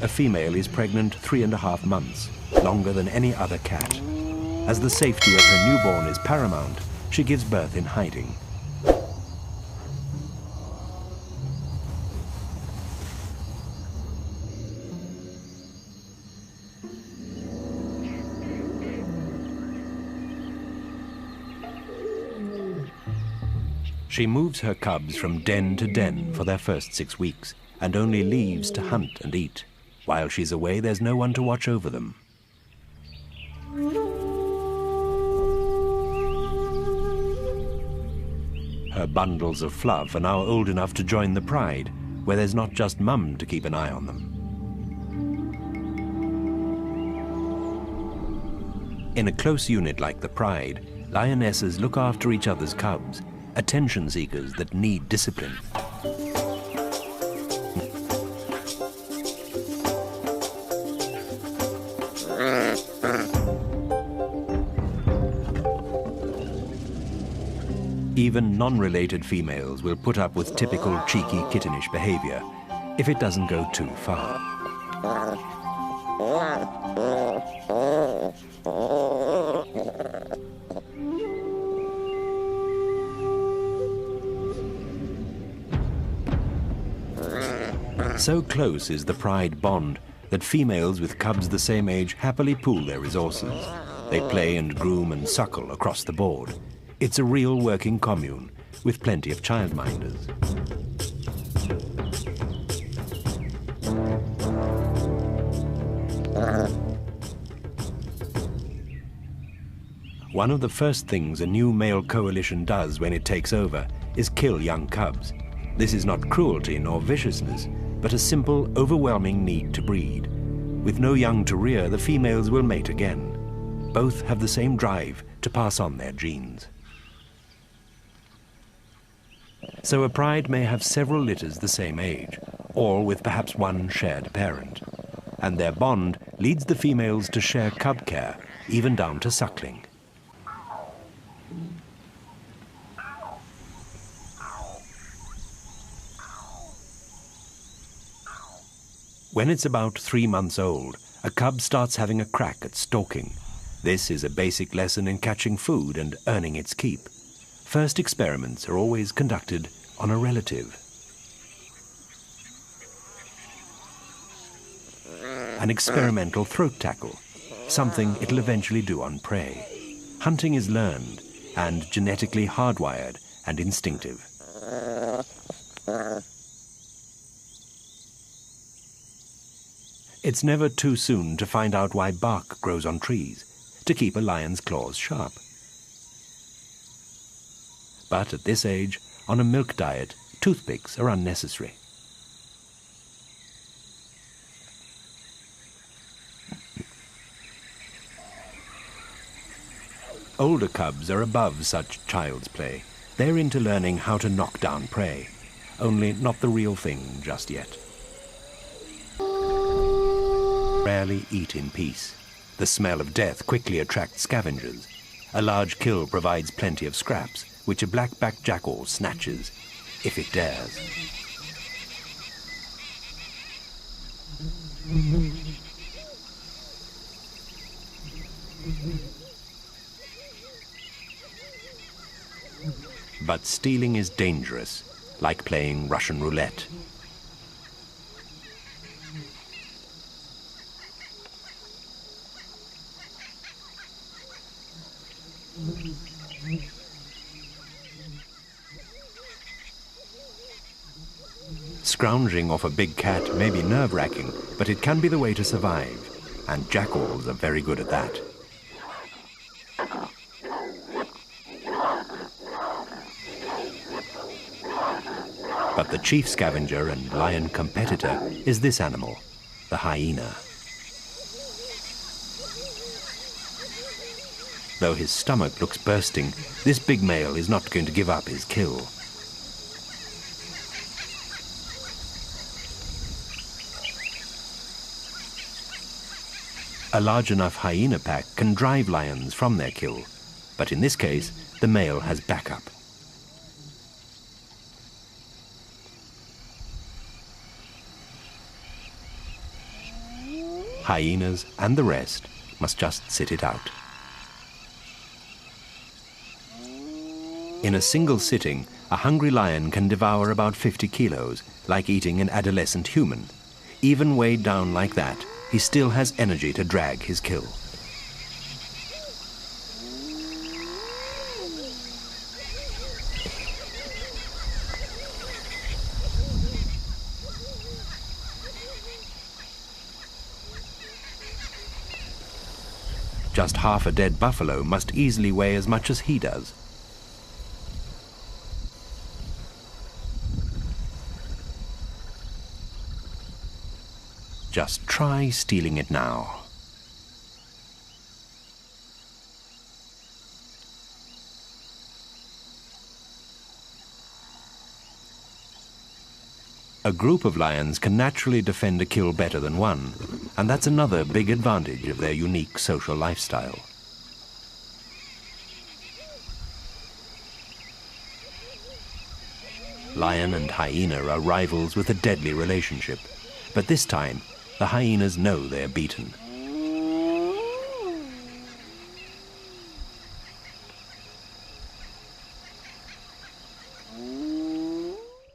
a female is pregnant 3.5 months, longer than any other cat. As the safety of her newborn is paramount, she gives birth in hiding. She moves her cubs from den to den for their first 6 weeks and only leaves to hunt and eat. While she's away, there's no one to watch over them. Her bundles of fluff are now old enough to join the pride, where there's not just mum to keep an eye on them. In a close unit like the pride, lionesses look after each other's cubs, attention seekers that need discipline. Even non-related females will put up with typical cheeky, kittenish behavior if it doesn't go too far. So close is the pride bond that females with cubs the same age happily pool their resources. They play and groom and suckle across the board. It's a real working commune with plenty of childminders. One of the first things a new male coalition does when it takes over is kill young cubs. This is not cruelty nor viciousness, but a simple, overwhelming need to breed. With no young to rear, the females will mate again. Both have the same drive to pass on their genes. So a pride may have several litters the same age, all with perhaps one shared parent. And their bond leads the females to share cub care, even down to suckling. When it's about 3 months old, a cub starts having a crack at stalking. This is a basic lesson in catching food and earning its keep. First experiments are always conducted on a relative. An experimental throat tackle, something it'll eventually do on prey. Hunting is learned and genetically hardwired and instinctive. It's never too soon to find out why bark grows on trees, to keep a lion's claws sharp. But at this age, on a milk diet, toothpicks are unnecessary. Older cubs are above such child's play. They're into learning how to knock down prey, only not the real thing just yet. Rarely eat in peace. The smell of death quickly attracts scavengers. A large kill provides plenty of scraps, which a black-backed jackal snatches, if it dares. But stealing is dangerous, like playing Russian roulette. Scrounging off a big cat may be nerve-wracking, but it can be the way to survive, and jackals are very good at that. But the chief scavenger and lion competitor is this animal, the hyena. Though his stomach looks bursting, this big male is not going to give up his kill. A large enough hyena pack can drive lions from their kill, but in this case, the male has backup. Hyenas and the rest must just sit it out. In a single sitting, a hungry lion can devour about 50 kilos, like eating an adolescent human. Even weighed down like that, he still has energy to drag his kill. Just half a dead buffalo must easily weigh as much as he does. Just try stealing it now. A group of lions can naturally defend a kill better than one, and that's another big advantage of their unique social lifestyle. Lion and hyena are rivals with a deadly relationship, but this time the hyenas know they're beaten.